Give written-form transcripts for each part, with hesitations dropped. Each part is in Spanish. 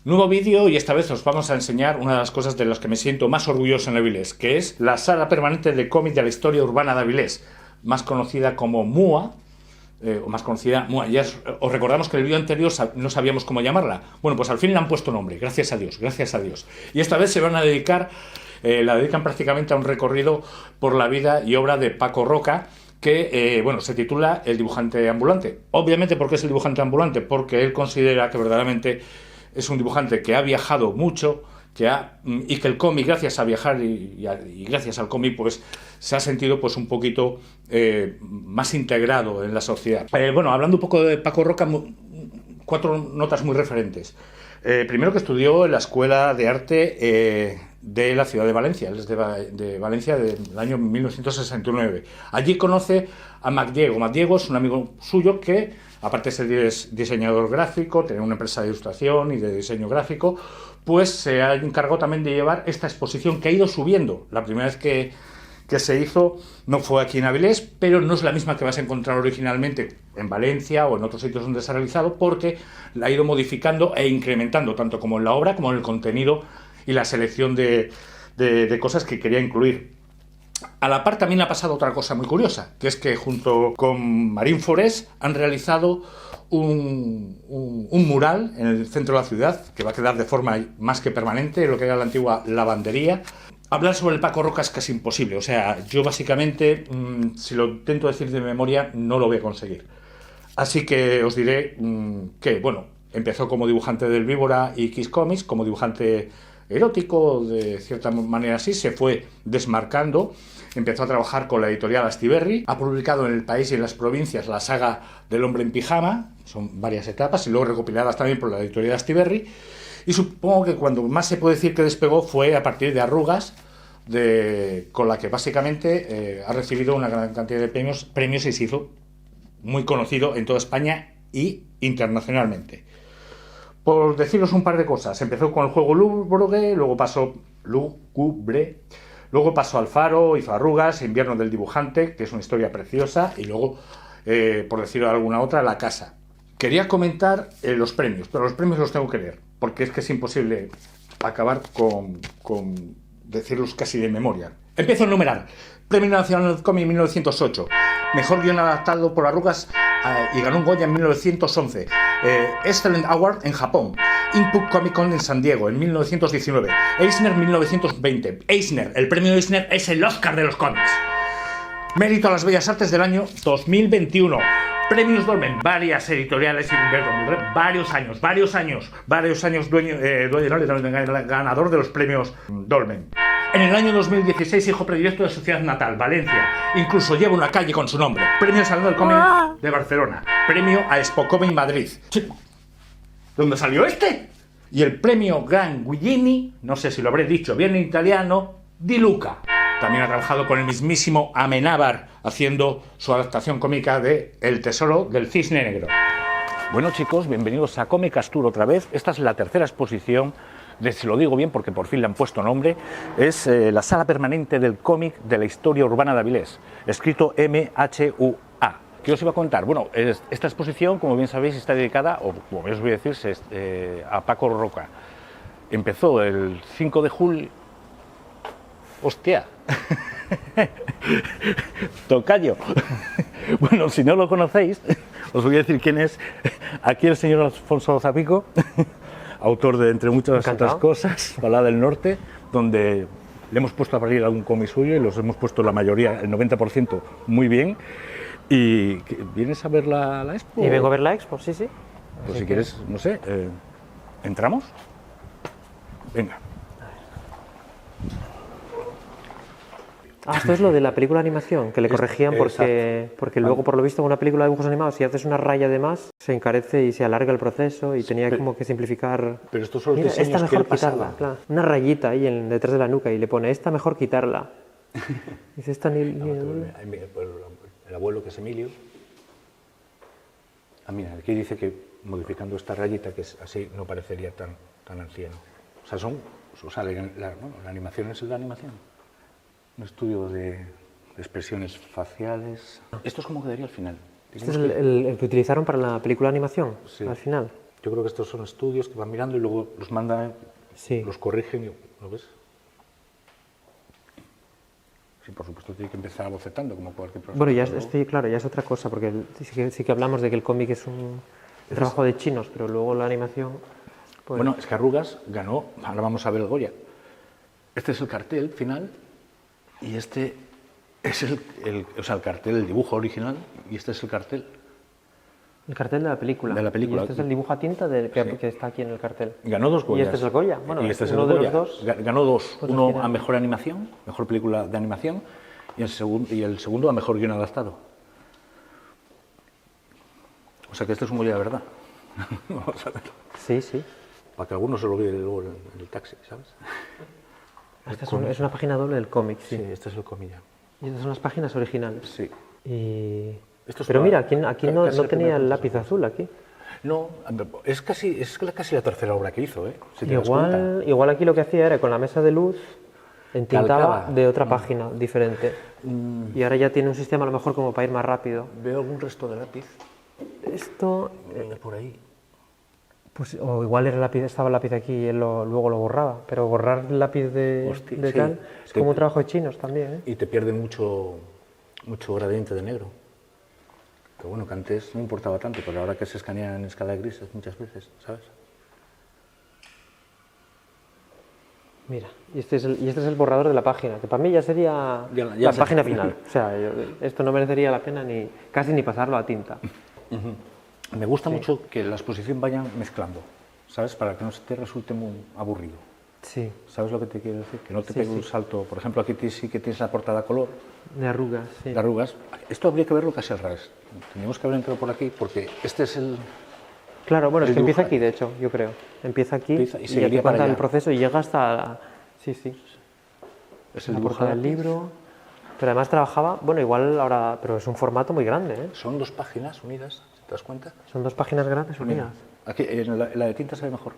Nuevo vídeo y esta vez os vamos a enseñar una de las cosas de las que me siento más orgulloso en Avilés, que es la sala permanente de cómic de la historia urbana de Avilés, más conocida como MUA, o más conocida MUA. Ya os recordamos que en el vídeo anterior no sabíamos cómo llamarla. Bueno, pues al fin le han puesto nombre, gracias a Dios, gracias a Dios. Y esta vez se van a dedicar, la dedican prácticamente a un recorrido por la vida y obra de Paco Roca, que bueno, se titula El dibujante ambulante. Obviamente, ¿por qué es el dibujante ambulante? Porque él considera que verdaderamente es un dibujante que ha viajado mucho, y que el cómic, gracias a viajar y gracias al cómic, pues se ha sentido pues un poquito más integrado en la sociedad. Bueno, hablando un poco de Paco Roca, 4 notas muy referentes. Primero, que estudió en la Escuela de Arte de la ciudad de Valencia. Él es de Valencia del año 1969. Allí conoce a Mac Diego. Mac Diego es un amigo suyo que, aparte de ser diseñador gráfico, tener una empresa de ilustración y de diseño gráfico, pues se ha encargado también de llevar esta exposición que ha ido subiendo. La primera vez que se hizo no fue aquí en Avilés, pero no es la misma que vas a encontrar originalmente en Valencia o en otros sitios donde se ha realizado, porque la ha ido modificando e incrementando, tanto como en la obra como en el contenido y la selección de cosas que quería incluir. A la par también ha pasado otra cosa muy curiosa, que es que junto con Marín Forés han realizado un mural en el centro de la ciudad, que va a quedar de forma más que permanente, lo que era la antigua lavandería. Hablar sobre el Paco Roca es casi imposible, o sea, yo básicamente, si lo intento decir de memoria, no lo voy a conseguir. Así que os diré que, bueno, empezó como dibujante del Víbora y Kiss Comics, como dibujante erótico, de cierta manera así, se fue desmarcando, empezó a trabajar con la editorial Astiberri, ha publicado en El País y en las provincias la saga del hombre en pijama, son varias etapas, y luego recopiladas también por la editorial Astiberri, y supongo que cuando más se puede decir que despegó fue a partir de Arrugas, con la que básicamente ha recibido una gran cantidad de premios y se hizo muy conocido en toda España y internacionalmente. Por deciros un par de cosas, empezó con el juego Lúgubre, luego pasó al Faro, hizo Arrugas, Invierno del dibujante, que es una historia preciosa, y luego, por decirlo alguna otra, La casa. Quería comentar los premios, pero los premios los tengo que leer, porque es que es imposible acabar con decirlos casi de memoria. Empiezo a enumerar. Premio Nacional del Cómic 1908, Mejor Guión Adaptado por Arrugas, y ganó un Goya en 1911. Excellent Award en Japón. Input Comic Con en San Diego en 1919. Eisner 1920. Eisner, el premio Eisner es el Oscar de los cómics. Mérito a las Bellas Artes del año 2021. Premios Dolmen, varias editoriales, varios años ganador de los premios Dolmen. En el año 2016, hijo predilecto de su ciudad natal, Valencia. Incluso lleva una calle con su nombre. Premio Salón del Cómic de Barcelona. Premio a Expo Comic Madrid. ¿Dónde salió este? Y el premio Gran Guillini, no sé si lo habré dicho bien en italiano, Di Luca. También ha trabajado con el mismísimo Amenábar, haciendo su adaptación cómica de El tesoro del cisne negro. Bueno, chicos, bienvenidos a Comic Astur otra vez. Esta es la tercera exposición, si lo digo bien porque por fin le han puesto nombre, es la sala permanente del cómic de la historia urbana de Avilés, escrito MHUA. ¿Qué os iba a contar? Bueno, esta exposición, como bien sabéis, está dedicada, o como os voy a decir, a Paco Roca. Empezó el 5 de julio... ¡Hostia! Tocayo. Bueno, si no lo conocéis, os voy a decir quién es. Aquí el señor Alfonso Zapico, autor de, entre muchas otras cosas, Balada del Norte, donde le hemos puesto a parir algún cómic suyo y los hemos puesto la mayoría, el 90%, muy bien. ¿Y vienes a ver la expo? Y vengo a ver la expo, sí, sí. Pues si quieres, no sé, ¿entramos? Venga. Esto es lo de la película de animación, que le corregían porque luego, por lo visto, en una película de dibujos animados, si haces una raya de más, se encarece y se alarga el proceso y tenía como que simplificar. Pero estos son los Mira, diseños esta mejor quitarla, claro. Una rayita ahí detrás de la nuca y le pone, esta mejor quitarla. Dice, esta ni... El abuelo, que es Emilio. Mira, aquí dice que modificando esta rayita, que es así, no parecería tan anciano. O sea, la animación es la animación. Un estudio de expresiones faciales. ¿Esto es como quedaría al final? Este es el que utilizaron para la película de animación, sí. Al final. Yo creo que estos son estudios que van mirando y luego los mandan, Sí. los corrigen, ¿lo ves? Sí, por supuesto tiene que empezar bocetando como cualquier profesor. Bueno, ya pero estoy, claro, ya es otra cosa, porque sí que hablamos de que el cómic es un trabajo de chinos, pero luego la animación... Pues, Bueno, es que Arrugas ganó, ahora vamos a ver el Goya. Este es el cartel final y este es el cartel, el dibujo original y este es el cartel. el cartel de la película. De la película. Y este es el dibujo a tinta que está aquí en el cartel. Ganó 2 Goyas. Y este es el Goya. Bueno, y este es uno el de Goya. los dos. Ganó 2. Pues Uno original. a mejor animación, mejor película de animación, y el segundo a mejor guion adaptado. O sea que este es un Goya de verdad. Vamos a verlo. Sí, sí. Para que alguno se lo olvide luego en el taxi, ¿sabes? Esta es una página doble del cómic, Sí, sí. este es el comilla. Y estas son las páginas originales. Sí. Y... Esto es Pero para- mira, aquí no, casi no el tenía primer el proceso. lápiz azul aquí. No, es casi la tercera obra que hizo, ¿eh? Si te das cuenta. Igual aquí lo que hacía era con la mesa de luz entintaba Calcaba. de otra página diferente. Y ahora ya tiene un sistema a lo mejor como para ir más rápido. Veo algún resto de lápiz Esto, por ahí. pues, o igual era estaba el lápiz aquí y él luego lo borraba. Pero borrar el lápiz de Hostia, sí. tal es como un trabajo de chinos también, ¿eh? Y te pierde mucho gradiente de negro. Pero bueno, que antes no importaba tanto, pero ahora que se escanea en escala de grises muchas veces, ¿sabes? Mira, y este es el borrador de la página, que para mí ya sería Ya la sé. página final. O sea, esto no merecería la pena casi ni pasarlo a tinta. Me gusta mucho que la exposición vayan mezclando, ¿sabes? Para que no se te resulte muy aburrido. Sí, ¿Sabes lo que te quiero decir? Que no te Sí, pegue un sí. salto. Por ejemplo, aquí sí que tienes la portada a color, de arrugas, sí. de arrugas. Esto habría que verlo casi al revés. Tendríamos que haber entrado por aquí porque este es el... Claro, bueno, es El que empieza dibujo. aquí, de hecho, yo creo. Empieza aquí Empieza y y ya seguiría te para cuenta allá. el proceso y llega hasta... Sí, sí, Es el la dibujo portada del lápiz. libro. Pero además trabajaba, bueno, igual ahora, pero es un formato muy grande, ¿eh? Son 2 páginas unidas, ¿te das cuenta? Son 2 páginas grandes Mira, unidas. aquí en la de tinta se ve mejor.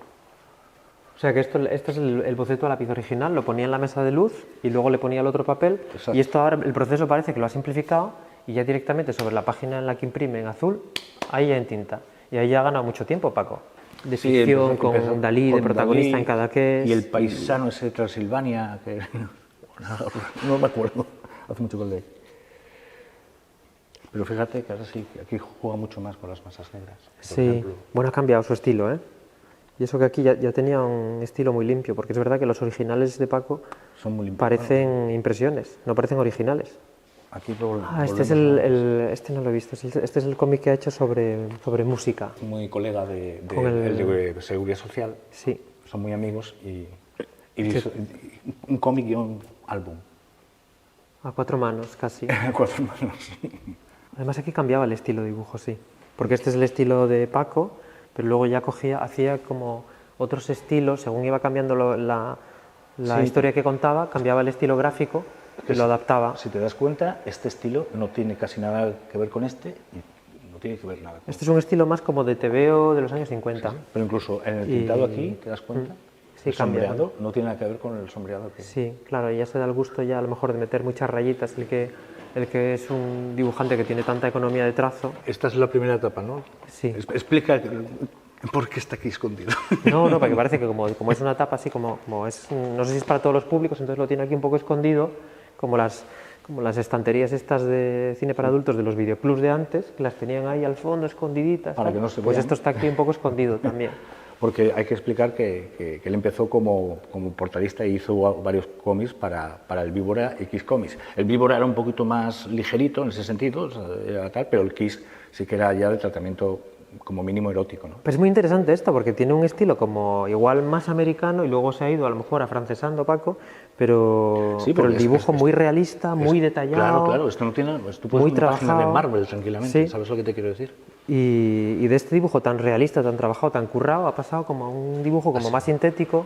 O sea que este es el boceto a lápiz original, lo ponía en la mesa de luz y luego le ponía el otro papel. Exacto. Y esto ahora, el proceso parece que lo ha simplificado y ya directamente sobre la página en la que imprime en azul, ahí ya en tinta. Y ahí ya ha ganado mucho tiempo, Paco. De ficción, empezó con Dalí, de con protagonista Dalí en cada que es. Y el paisano ese de Transilvania, que no me acuerdo, hace mucho que leí. Pero fíjate que ahora sí, que aquí juega mucho más con las masas negras. Por Sí, ejemplo. bueno, ha cambiado su estilo, ¿eh? Y eso que aquí ya tenía un estilo muy limpio, porque es verdad que los originales de Paco Son muy limpios. parecen impresiones, no parecen originales. Aquí Este es este no lo he visto, este es el cómic que ha hecho sobre música. muy colega de Con el- de Seguridad Social, Sí, son muy amigos y un cómic y un álbum. a 4 manos casi. 4 manos. Además aquí cambiaba el estilo de dibujo, sí. Porque este es el estilo de Paco, pero luego ya hacía como otros estilos, según iba cambiando la Sí. historia que contaba, cambiaba el estilo gráfico y lo adaptaba. Si te das cuenta, este estilo no tiene casi nada que ver con este y no tiene que ver nada con Este es un estilo más como de TVO de los años 50. Pero incluso en el Y- tintado aquí, ¿te das cuenta? Sí, el cambia, sombreado no tiene nada que ver con el sombreado que... Sí, claro, ya se da el gusto ya a lo mejor de meter muchas rayitas, el que es un dibujante que tiene tanta economía de trazo. Esta es la primera etapa, ¿no? Sí. Explica por qué está aquí escondido. No, porque parece que como es una tapa así, como es, no sé si es para todos los públicos, entonces lo tiene aquí un poco escondido, como las estanterías estas de cine para adultos de los videoclubs de antes, que las tenían ahí al fondo escondiditas. Para tal. que no se Pues vean. esto está aquí un poco escondido también. Porque hay que explicar que él empezó como portadista y hizo varios cómics para el Víbora y Kiss Comics. El Víbora era un poquito más ligerito en ese sentido, o sea, era tal, pero el Kiss sí que era ya de tratamiento como mínimo erótico, ¿no? Pero es muy interesante esto, porque tiene un estilo como igual más americano y luego se ha ido a lo mejor afrancesando Paco, pero, Sí, pero porque el dibujo muy realista, muy detallado. Claro, esto no tiene... Tú puedes muy hacer una página de trabajado. Marvel tranquilamente, Sí. ¿sabes lo que te quiero decir? Y de este dibujo tan realista, tan trabajado, tan currado, ha pasado como a un dibujo como más sintético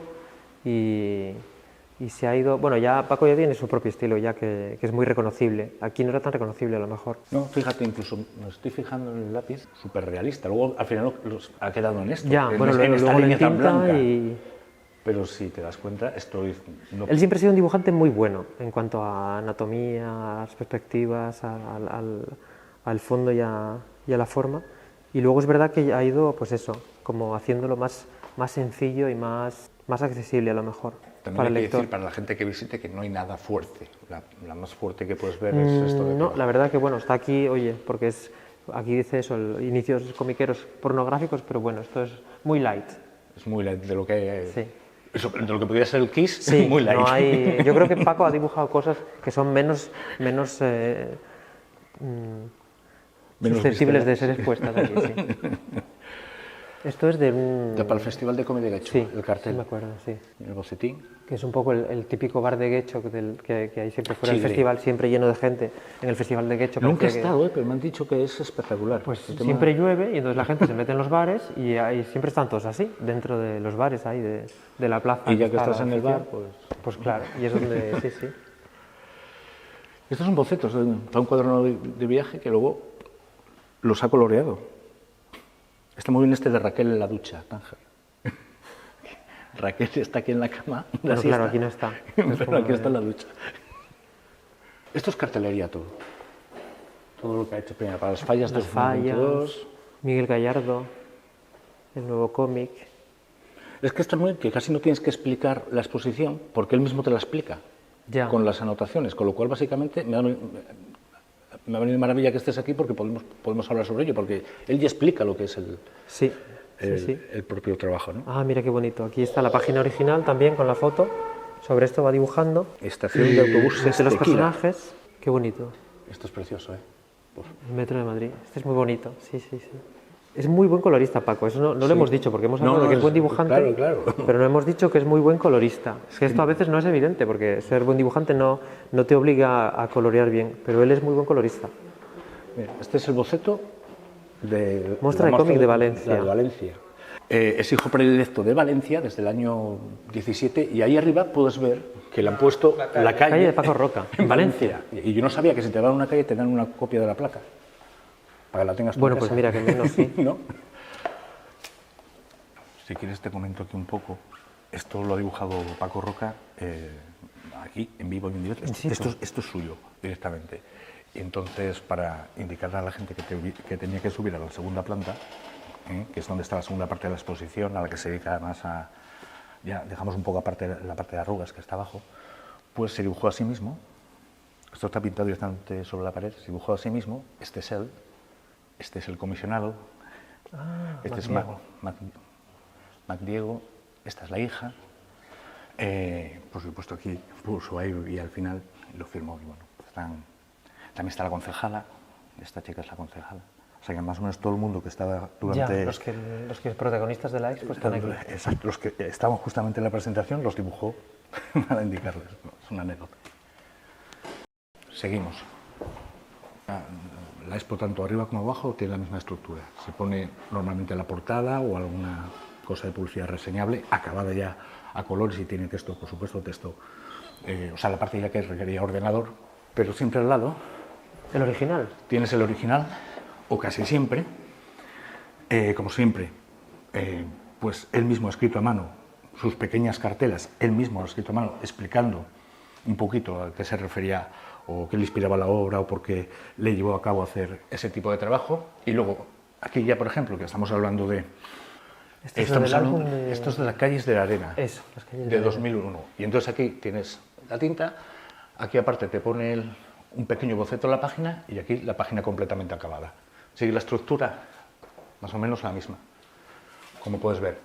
y se ha ido... Bueno, ya Paco ya tiene su propio estilo, ya que es muy reconocible. Aquí no era tan reconocible a lo mejor. No, fíjate, incluso me estoy fijando en el lápiz, súper realista. Luego, al final, ha quedado en esto. Ya, en, bueno, en esta luego lo línea tan entinta blanca. y... Pero si te das cuenta, no, Él siempre ha sido un dibujante muy bueno en cuanto a anatomía, a las perspectivas, al fondo y a la forma. Y luego es verdad que ha ido, pues eso, como haciéndolo más sencillo y más accesible a lo mejor También para hay el que lector. decir para la gente que visite que no hay nada fuerte. La más fuerte que puedes ver es esto de aquí No, abajo. la verdad que bueno, está aquí, oye, porque aquí dice eso, inicios comiqueros pornográficos, pero bueno, esto es muy light. Es muy light de lo que... Sí. Eso, de lo que podría ser el Kiss, Sí, muy light. no hay, yo creo que Paco ha dibujado cosas que son menos susceptibles de ser expuestas aquí, sí. Esto es de un... Para el Festival de Comedia Guecho, Sí, el cartel, sí me acuerdo, sí. el bocetín. Que es un poco el típico bar de Guecho que hay siempre fuera del Chigre. festival, siempre lleno de gente. En el festival de Guecho Nunca he parecía que- estado, pero me han dicho que es espectacular. Pues El tema- siempre llueve y entonces la gente se mete en los bares y ahí siempre están todos así, dentro de los bares ahí de la plaza. Y ya que está estás la en el bar, afición. pues... Pues claro, y es donde, sí, sí. Estos son bocetos para un cuaderno de viaje que luego los ha coloreado. Está muy bien este de Raquel en la ducha, Tánger. Raquel está aquí en la cama. Pero claro, aquí no está. Es Pero como aquí está en de- la ducha. Esto es cartelería todo. Todo lo que ha hecho primero para las fallas de Las fallas, 2022. Miguel Gallardo, el nuevo cómic. Es que está muy bien que casi no tienes que explicar la exposición porque él mismo te la explica Ya. con las anotaciones, con lo cual básicamente me ha venido maravilla que estés aquí porque podemos hablar sobre ello, porque él ya explica lo que es Sí, sí, sí. el propio trabajo, ¿no? Ah, mira qué bonito. Aquí está la página original también con la foto. Sobre esto va dibujando. Estación de autobuses De los Tequila. personajes. Qué bonito. Esto es precioso, ¿eh? Uf. El metro de Madrid. Este es muy bonito. Sí, sí, sí. Es muy buen colorista, Paco. Eso no lo hemos dicho porque hemos hablado No, de que no, es buen es- dibujante. claro. Pero no hemos dicho que es muy buen colorista. Es que esto a veces no es evidente porque ser buen dibujante no te obliga a colorear bien. Pero él es muy buen colorista. Mira, este es el boceto de... Muestra la de cómic de la Valencia. de Valencia. Es hijo predilecto de Valencia desde el año 17 y ahí arriba puedes ver que le han puesto la calle de Paco Roca, en Valencia. Y yo no sabía que si te dan una calle te dan una copia de la placa para que la tengas tú Bueno, en pues casa. mira, que menos sí. ¿No? Si quieres te comento aquí un poco. Esto lo ha dibujado Paco Roca aquí, en vivo y en directo. In situ. Esto es suyo, directamente. Y entonces, para indicarle a la gente que tenía que subir a la segunda planta, que es donde está la segunda parte de la exposición, a la que se dedica además a... Ya dejamos un poco aparte la parte de arrugas que está abajo, pues se dibujó a sí mismo. Esto está pintado directamente sobre la pared. Se dibujó a sí mismo. Este es él. Este es el comisionado. Este es Mac Diego. Esta es la hija. Por supuesto aquí puso ahí y al final lo firmó. Y bueno, pues también está la concejala. Esta chica es la concejala. O sea que más o menos todo el mundo que estaba durante... Ya, los que protagonistas de la expo están aquí. Exacto, los que estaban justamente en la presentación los dibujó para indicarles. No, es una anécdota. Seguimos. La expo tanto arriba como abajo tiene la misma estructura. Se pone normalmente la portada o alguna cosa de publicidad reseñable, acabada ya a colores y tiene texto, por supuesto, texto. O sea, la parte ya que requería ordenador, pero siempre al lado ¿El original? tienes el original, o casi siempre, como siempre, pues él mismo ha escrito a mano sus pequeñas cartelas, él mismo ha escrito a mano explicando un poquito a qué se refería o qué le inspiraba la obra o por qué le llevó a cabo hacer ese tipo de trabajo. Y luego, aquí ya, por ejemplo, que estamos hablando de... Esto es de las calles de la arena, Eso, las calles de de 2001. Y entonces aquí tienes la tinta, aquí aparte te pone un pequeño boceto en la página y aquí la página completamente acabada. Sigue la estructura, más o menos la misma, como puedes ver.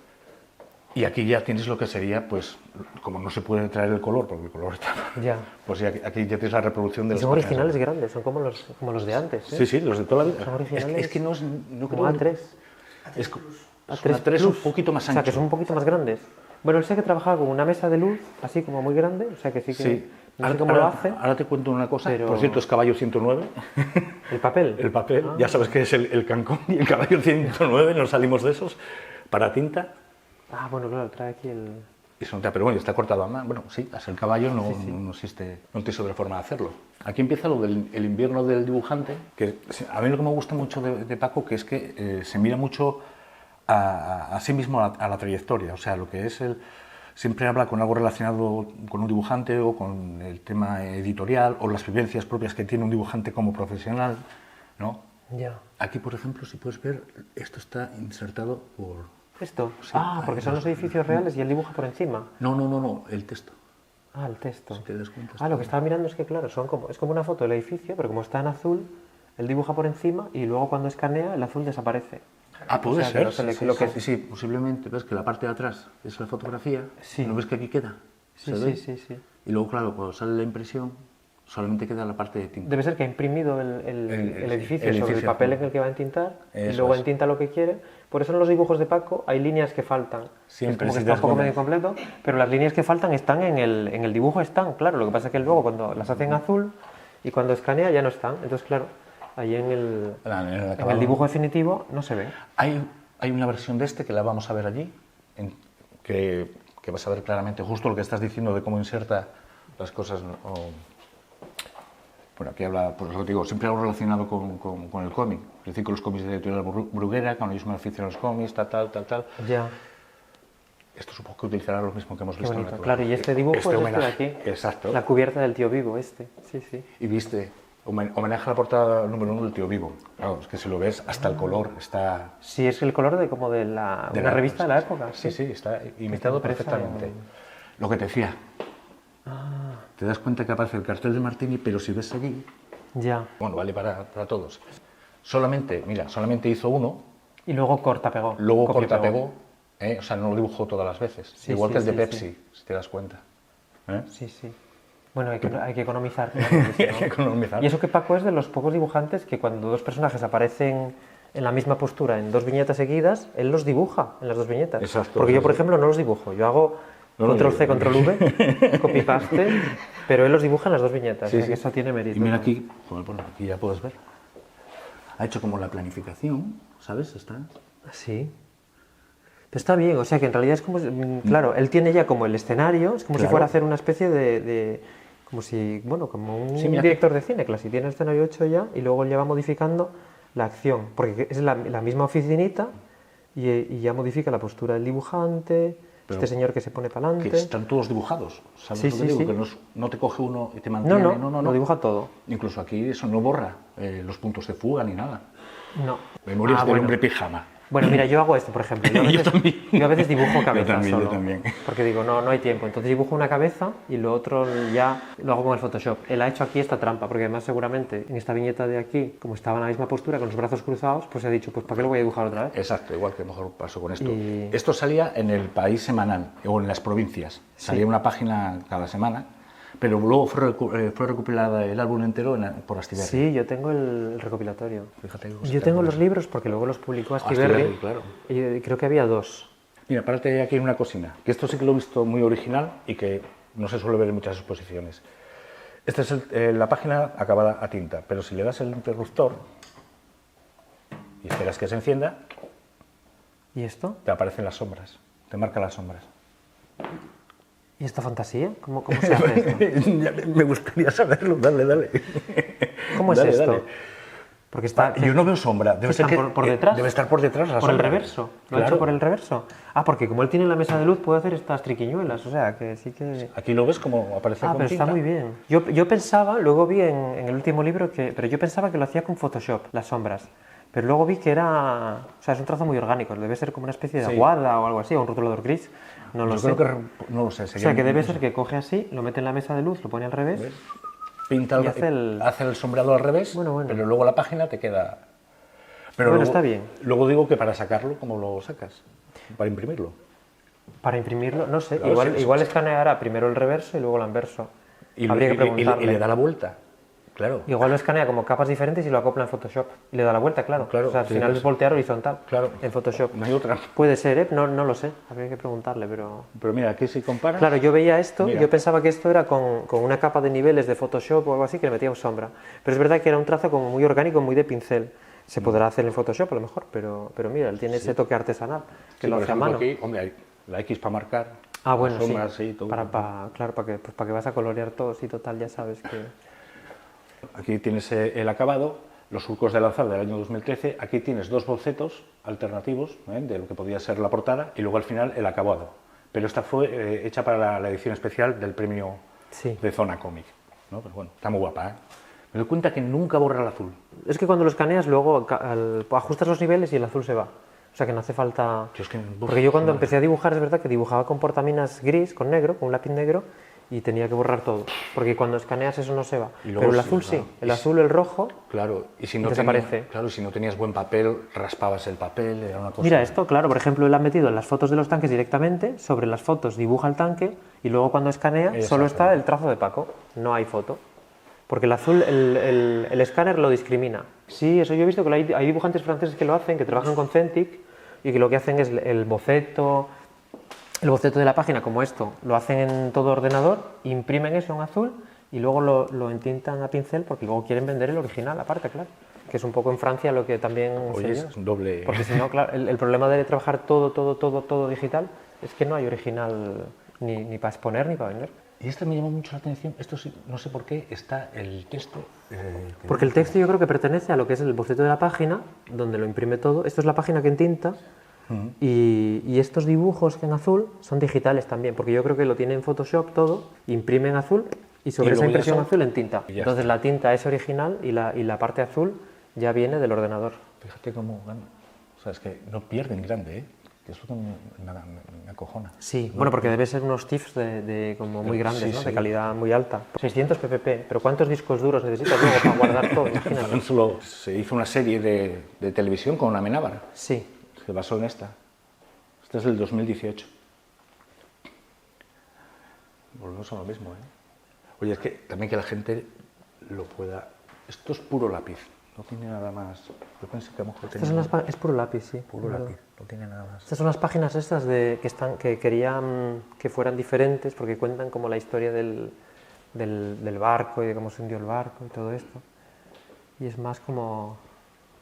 Y aquí ya tienes lo que sería, pues, como no se puede traer el color, porque el color está... Ya. Pues ya, aquí ya tienes la reproducción de Y las son páginas. originales grandes, son como los de antes. ¿eh? Sí, sí, los de toda la vida. Son originales Es que no es... No como creo- A3. Es, A3 A3 un Plus. poquito más O sea, que ancho. son un poquito más grandes. Bueno, él sé que trabajaba con una mesa de luz, así como muy grande, o sea que sí que... Sí. No sé cómo lo hace. Ahora te cuento una cosa. pero- Por cierto, es caballo 109. ¿El papel? El papel, ya sabes que es el cancón y el caballo 109, no salimos de esos. Para tinta. Ah, bueno, claro, trae aquí el... Y se nota, pero bueno, está cortado a mano. Bueno, sí, hasta el caballo no existe, no tienes otra forma de hacerlo. Aquí empieza lo del el invierno del dibujante, que a mí lo que me gusta mucho de Paco, que es que se mira mucho a sí mismo, a la trayectoria, o sea, lo que es siempre habla con algo relacionado con un dibujante o con el tema editorial o las vivencias propias que tiene un dibujante como profesional, ¿no? Ya. Aquí, por ejemplo, si puedes ver, esto está insertado por... ¿Esto? Sí. Ah, porque son los edificios reales y él dibuja por encima. No, el texto. Ah, el texto. Si te das cuenta. Ah, lo que estaba mirando es que, claro, es como una foto del edificio, pero como está en azul, él dibuja por encima y luego cuando escanea el azul desaparece. Ah, puede O sea, que ser. no se le- Sí, lo que- sí, posiblemente. ¿Ves que la parte de atrás es la fotografía? Sí. ¿No ves que aquí queda? Sí, ¿Se sí, ve? sí. Y luego, claro, cuando sale la impresión, solamente queda la parte de tinta. Debe ser que ha imprimido el edificio el sobre el edificio papel azul. en el que va a entintar y Eso luego es. entinta lo que quiere. Por eso en los dibujos de Paco hay líneas que faltan. Siempre, es como que si está te un das poco cuenta. medio incompleto, pero las líneas que faltan están en el dibujo, están, claro. Lo que pasa es que luego cuando las hace en azul y cuando escanea ya no están. Entonces, claro, ahí en el acabado. dibujo definitivo no se ve. Hay una versión de este que la vamos a ver allí, que vas a ver claramente justo lo que estás diciendo de cómo inserta las cosas. Bueno, aquí habla, pues lo digo, siempre algo relacionado con el cómic. Es decir, con los cómics de Editorial Bruguera, cuando yo soy un aficionado a los cómics, tal. Ya, Esto supongo que utilizará lo mismo que hemos qué visto en bonito. la Claro, y este dibujo es este de homenaje. aquí. Exacto. La cubierta del tío vivo, este. Sí, sí. Y viste, homenaje a la portada número 1 del Tío Vivo. Claro, es que si lo ves, hasta el color está... Sí, es el color de como de una revista de la época. Sí, está imitado impresa perfectamente. en- Lo que te decía. Te das cuenta que aparece el cartel de Martini, pero si ves allí, Ya. bueno, vale para todos. Solamente hizo uno, Y luego corta, pegó. luego Copia, corta, pegó, o sea, no lo dibujó todas las veces. Sí, Igual sí, que el de sí, Pepsi, si te das cuenta. Sí, sí. Bueno, hay que economizar. Claro, porque si Hay que economizar. Y eso que Paco es de los pocos dibujantes que cuando dos personajes aparecen en la misma postura en dos viñetas seguidas, él los dibuja en las dos viñetas. Exacto, Porque yo, por sí. ejemplo, no los dibujo. Yo hago No, no, control C, yo- control V, copy paste, pero él los dibuja en las dos viñetas. Sí, o sea, sí. que eso tiene mérito. Y mira aquí, bueno, aquí ya puedes ver. Ha hecho como la planificación, ¿sabes? Está... Sí. Pero está bien, o sea que en realidad es como, claro, él tiene ya como el escenario, es como si Claro. fuera a hacer una especie como si, bueno, como un Sí, mira director de cine, claro, si tiene el escenario hecho ya y luego él ya va modificando la acción, porque es la misma oficinita y ya modifica la postura del dibujante, Pero este señor que se pone para Que adelante. están todos dibujados, ¿sabes Sí, lo que sí, digo? sí. Que no te coge uno y te mantiene, No, lo dibuja todo. Incluso aquí eso no borra los puntos de fuga ni nada. No. Memorias del bueno. hombre pijama. Bueno, mira, yo hago esto, por ejemplo. Yo a veces dibujo cabezas Yo solo. también. Porque digo, no hay tiempo. Entonces dibujo una cabeza y lo otro ya lo hago con el Photoshop. Él ha hecho aquí esta trampa, porque además seguramente en esta viñeta de aquí, como estaba en la misma postura, con los brazos cruzados, pues ha dicho, pues ¿para qué lo voy a dibujar otra vez? Exacto, igual que mejor paso con esto. Y- Esto salía en el País Semanal o en las provincias. Salía una página cada semana, pero luego fue recopilada el álbum entero por Astiberri. Sí, yo tengo el recopilatorio. Fíjate. Yo tengo los libros porque luego los publicó Astiberri, Astiberri. claro. Y creo que había dos. Mira, párate aquí en una cocina, que esto sí que lo he visto muy original y que no se suele ver en muchas exposiciones. Esta es la página acabada a tinta, pero si le das el interruptor y esperas que se encienda, ¿Y esto? te aparecen las sombras, te marca las sombras. ¿Y esta fantasía? ¿Cómo se hace esto? Ya me gustaría saberlo, dale. ¿Cómo es Dale, esto? dale. Porque está... Yo no veo sombra, debe ser ¿Están que por detrás? debe estar por detrás la ¿Por el sombra. reverso? ¿Lo ha Claro. hecho por el reverso? Ah, porque como él tiene la mesa de luz puede hacer estas triquiñuelas, o sea, que sí que... Aquí lo ves como aparece Ah, con pero tinta. está muy bien. Yo pensaba, luego vi en el último libro pero yo pensaba que lo hacía con Photoshop, las sombras. Pero luego vi que era... O sea, es un trazo muy orgánico, debe ser como una especie de Sí. aguada o algo así, o un rotulador gris, no lo Yo sé. creo que no lo sé. O sea, que debe ser que coge así, lo mete en la mesa de luz, lo pone al revés. ¿Ves? Pinta Y hace el- sombreado al revés, Bueno. pero luego la página te queda... Pero Bueno, luego, está bien. Luego digo que para sacarlo, ¿cómo lo sacas? Para imprimirlo. Para imprimirlo, no sé, Claro, sí. igual escaneará primero el reverso y luego el anverso. Y, Habría que y preguntarle. le da la vuelta. Claro. Igual lo escanea como capas diferentes y lo acopla en Photoshop. Y le da la vuelta, claro. Claro, O sea, al sí, final pues. es voltear horizontal Claro. en Photoshop. No hay otra. Puede ser, ¿eh? No lo sé. Habría que preguntarle, pero... Pero mira, aquí si comparas... Claro, yo veía esto, Mira. yo pensaba que esto era con una capa de niveles de Photoshop o algo así que le metíamos sombra. Pero es verdad que era un trazo como muy orgánico, muy de pincel. Se podrá hacer en Photoshop a lo mejor, pero mira, él tiene ese toque artesanal, que Sí, lo por hace a ejemplo, mano. aquí, hombre, hay la X para marcar. Ah, bueno, las sombras, sí. todo. Claro, para que vas a colorear todos y total, ya sabes que... Aquí tienes el acabado, los surcos de lanzar del año 2013. Aquí tienes dos bocetos alternativos de lo que podía ser la portada y luego al final el acabado. Pero esta fue hecha para la edición especial del premio Sí. de Zona Cómic, ¿no? Pero bueno, está muy guapa, ¿eh? Me doy cuenta que nunca borra el azul. Es que cuando lo escaneas luego ajustas los niveles y el azul se va. O sea que no hace falta... Yo es que, Porque yo cuando empecé a dibujar, es verdad que dibujaba con portaminas gris, con negro, con un lápiz negro, y tenía que borrar todo. Porque cuando escaneas eso no se va. Pero el azul sí, el azul, el rojo, claro, y si no desaparece. Claro, si no tenías buen papel, raspabas el papel, era una cosa... Mira esto, claro, por ejemplo, él ha metido en las fotos de los tanques directamente, sobre las fotos dibuja el tanque, y luego cuando escanea solo está el trazo de Paco, no hay foto. Porque el azul, el escáner lo discrimina. Sí, eso yo he visto que hay dibujantes franceses que lo hacen, que trabajan con Cintiq, y que lo que hacen es el boceto de la página, como esto, lo hacen en todo ordenador, imprimen eso en azul, y luego lo entintan a pincel, porque luego quieren vender el original, aparte, claro. Que es un poco en Francia lo que también... Oye, es un doble... Porque si no, claro, el problema de trabajar todo digital es que no hay original ni para exponer ni para vender. Y esto me llamó mucho la atención, esto sí, no sé por qué, está el texto... Porque el texto yo creo que pertenece a lo que es el boceto de la página, donde lo imprime todo. Esto es la página que entinta, y estos dibujos en azul son digitales también, porque yo creo que lo tiene en Photoshop todo, imprime en azul, y sobre esa impresión azul en tinta. Entonces la tinta es original y la parte azul ya viene del ordenador. Fíjate cómo gana. O sea, es que no pierden grande, ¿eh? Que eso me acojona. Sí, bueno, porque debe ser unos TIFFs como muy grandes, sí, ¿no? sí. De calidad muy alta. 600 ppp, pero ¿cuántos discos duros necesitas luego para guardar todo? Imagínate. Se hizo una serie de televisión con Amenábar. Sí. Se basó en esta. Esta es del 2018. Volvemos a lo mismo, ¿eh? Oye, es que también que la gente lo pueda... Esto es puro lápiz, no tiene nada más. Yo pensé que a lo mejor tenía... Es puro lápiz, sí. Puro lápiz, no tiene nada más. Estas son las páginas estas que querían que fueran diferentes porque cuentan como la historia del barco y de cómo se hundió el barco y todo esto. Y es más como...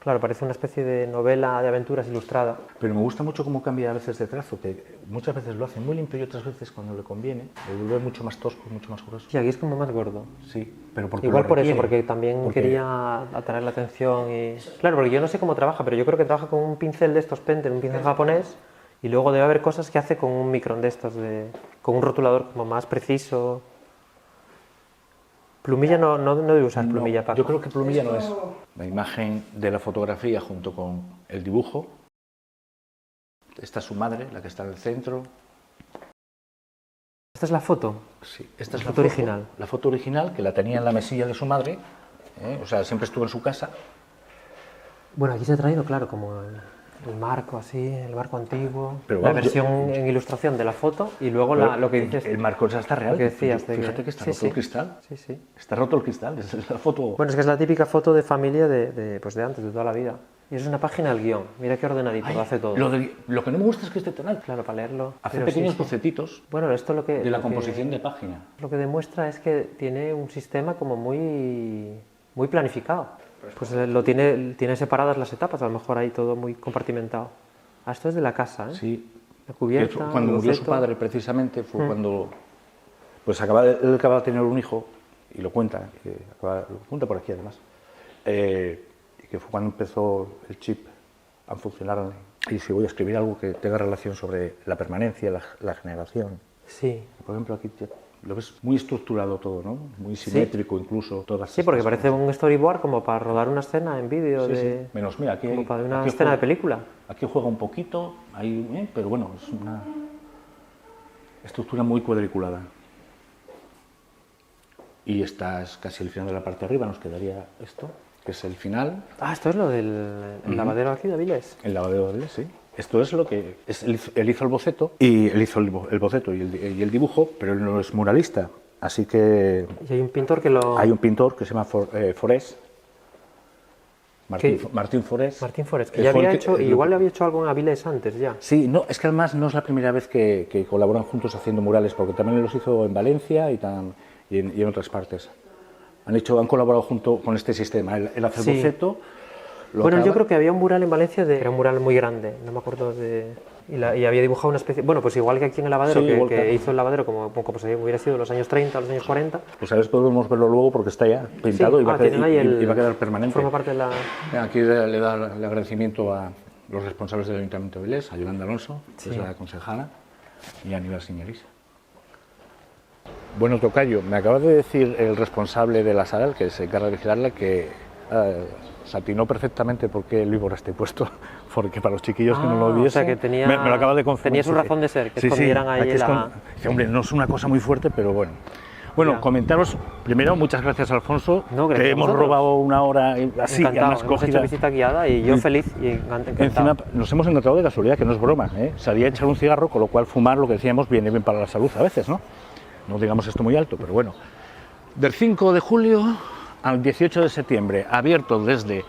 Claro, parece una especie de novela de aventuras ilustrada. Pero me gusta mucho cómo cambia a veces de trazo, que muchas veces lo hace muy limpio y otras veces cuando le conviene, lo vuelve mucho más tosco, mucho más grueso. Y aquí es como más gordo. Sí, pero porque igual lo por eso, requiere. porque también quería atraer la atención y... Claro, porque yo no sé cómo trabaja, pero yo creo que trabaja con un pincel de estos Pentel, un pincel japonés, y luego debe haber cosas que hace con un micron de estos, con un rotulador como más preciso. Plumilla no debe usar plumilla, Paco. Yo creo que plumilla no es. La imagen de la fotografía junto con el dibujo. Esta es su madre, la que está en el centro. ¿Esta es la foto? Sí, esta es La foto original. La foto original, que la tenía en la mesilla de su madre. O sea, siempre estuvo en su casa. Bueno, aquí se ha traído, claro, como el marco así, el marco antiguo, Pero la vamos, versión en ilustración de la foto y luego lo que dices... El marco ya está real. Lo que decías Fíjate que está roto el cristal. Sí, sí. Está roto el cristal, esa es la foto. Bueno, es que es la típica foto de familia pues de antes, de toda la vida. Y es una página del guión. Mira qué ordenadito, lo hace todo. Lo que no me gusta es que esté tonal. Claro, para leerlo. Hace pero pequeños sí. bocetitos Bueno, esto de la composición de página. Lo que demuestra es que tiene un sistema como muy planificado. Pues tiene separadas las etapas, a lo mejor ahí todo muy compartimentado. Ah, esto es de la casa, ¿eh? Sí. La cubierta, Cuando el murió su boceto. padre, precisamente, fue cuando... Pues él acaba de tener un hijo, y lo cuenta, lo cuenta por aquí además, y que fue cuando empezó el chip a funcionar. Y si voy a escribir algo que tenga relación sobre la permanencia, la generación. Sí. Por ejemplo, aquí lo ves muy estructurado todo, ¿no? Muy simétrico incluso. Todas Sí, porque estas parece cosas. un storyboard como para rodar una escena en vídeo, Sí. Menos, mira, aquí como para una aquí escena de película. Aquí juega un poquito, ahí, pero bueno, es una estructura muy cuadriculada. Y esta es casi el final de la parte de arriba, nos quedaría esto, que es el final. Ah, esto es lo del lavadero aquí de Avilés. El lavadero de sí. Esto es lo que... Él hizo el boceto, y él hizo el boceto y el dibujo, pero él no es muralista. Así que Y hay un pintor que lo... hay un pintor que se llama Forés, Martín Forés. Martín Forés, que ya había hecho, igual había hecho algo en Avilés antes ya. Sí, no, es que además no es la primera vez que colaboran juntos haciendo murales, porque también los hizo en Valencia y en otras partes. Han colaborado junto con este sistema. Él hace el boceto. Bueno, yo creo que había un mural en Valencia, era un mural muy grande, no me acuerdo de... Y había dibujado una especie... Bueno, pues igual que aquí en el lavadero, Sí, que hizo el lavadero como si hubiera sido en los años 30, los años 40. Pues a ver, podemos verlo luego porque está ya pintado Sí. y va a quedar permanente. Forma parte de la... Aquí le da el agradecimiento a los responsables del Ayuntamiento de Avilés, a Yolanda Alonso, que es la concejala, y a Aníbal Señorís. Bueno, tocayo, me acaba de decir el responsable de la sala, el que se encarga de vigilarla, que se atinó perfectamente por qué el víbora esté puesto, porque para los chiquillos que no lo viesen, o sea, que tenía, me lo acaba de confirmar. tenía su razón de ser, que escondieran ahí la... Dice, hombre, no es una cosa muy fuerte, pero bueno. Bueno, Ya. comentaros, primero, muchas gracias, Alfonso, No, gracias te a hemos vosotros. robado una hora así, Encantado, además hemos hecho cogida. visita guiada y yo feliz y encantado. Encima nos hemos encontrado de casualidad, que no es broma, ¿eh? Salía a echar un cigarro, con lo cual fumar, lo que decíamos, viene bien para la salud a veces, ¿no? No digamos esto muy alto, pero bueno. Del 5 de julio al 18 de septiembre, abierto desde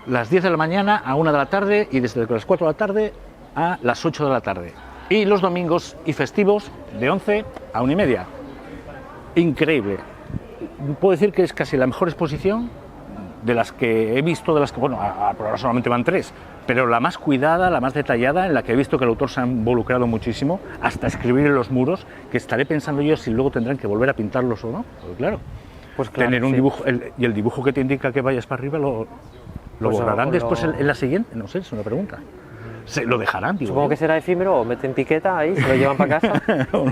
las 10 de la mañana a 1 de la tarde y desde las 4 de la tarde a las 8 de la tarde. Y los domingos y festivos de 11 a 1 y media. Increíble. Puedo decir que es casi la mejor exposición de las que he visto, de las que, bueno, por ahora solamente van 3, pero la más cuidada, la más detallada, en la que he visto que el autor se ha involucrado muchísimo, hasta escribir en los muros, que estaré pensando yo si luego tendrán que volver a pintarlos o no, porque claro, Pues claro, tener un sí. dibujo, y el dibujo que te indica que vayas para arriba lo Pues borrarán o después lo- en la siguiente, no sé, es una pregunta. Se lo dejarán, digo. Supongo yo. que será efímero o meten piqueta ahí, se lo llevan para casa,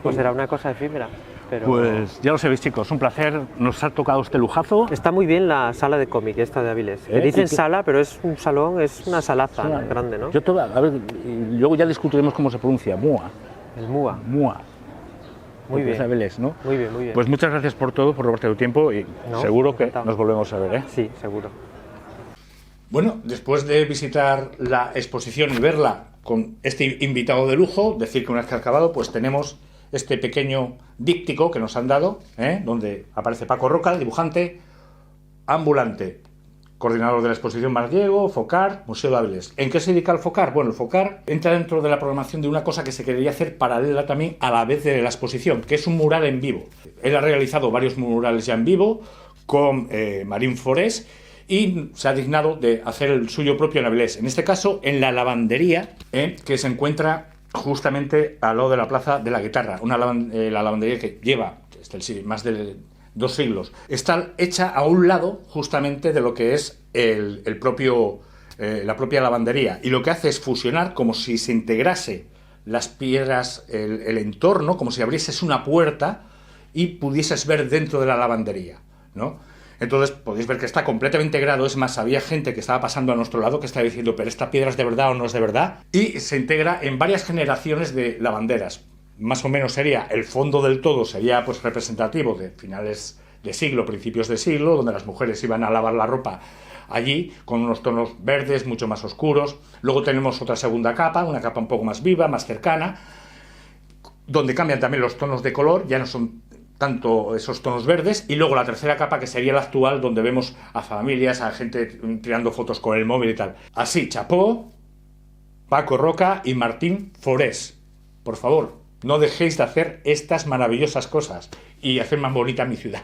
pues será una cosa efímera. Pero Pues ya lo sabéis, chicos, un placer, nos ha tocado este lujazo. está muy bien la sala de cómic esta de Avilés. ¿Eh? Dicen ¿Y qué? sala, pero es un salón, es una salaza Una- grande, ¿no? Yo a ver, y luego ya discutiremos cómo se pronuncia, MUA. El MUA. MUA. Muy porque bien. es Avilés, ¿no? Muy bien, muy bien. Pues muchas gracias por todo, por robarte tu tiempo y No, seguro que encantado. nos volvemos a ver, ¿eh? Sí, seguro. Bueno, después de visitar la exposición y verla con este invitado de lujo, decir que una vez que ha acabado, pues tenemos este pequeño díptico que nos han dado, donde aparece Paco Roca, el dibujante ambulante, coordinador de la exposición Mar Diego, FOCAR, Museo de Avilés. ¿En qué se dedica el FOCAR? Bueno, el FOCAR entra dentro de la programación de una cosa que se quería hacer paralela también a la vez de la exposición, que es un mural en vivo. Él ha realizado varios murales ya en vivo con Marín Forés, y se ha dignado de hacer el suyo propio en Avilés. En este caso, en la lavandería, que se encuentra justamente al lado de la Plaza de la Guitarra. La lavandería que lleva más de 2 siglos. Está hecha a un lado justamente de lo que es la propia lavandería. Y lo que hace es fusionar como si se integrase las piedras, el entorno, como si abrieses una puerta y pudieses ver dentro de la lavandería, ¿no? Entonces podéis ver que está completamente integrado. Es más, había gente que estaba pasando a nuestro lado que estaba diciendo, ¿pero esta piedra es de verdad o no es de verdad? Y se integra en varias generaciones de lavanderas. Más o menos sería, el fondo del todo sería pues representativo de finales de siglo, principios de siglo, donde las mujeres iban a lavar la ropa allí, con unos tonos verdes mucho más oscuros. Luego tenemos otra segunda capa, una capa un poco más viva, más cercana, donde cambian también los tonos de color, ya no son tanto esos tonos verdes, y luego la tercera capa, que sería la actual, donde vemos a familias, a gente tirando fotos con el móvil y tal. Así, chapó, Paco Roca y Martín Forés. Por favor, no dejéis de hacer estas maravillosas cosas y hacer más bonita mi ciudad.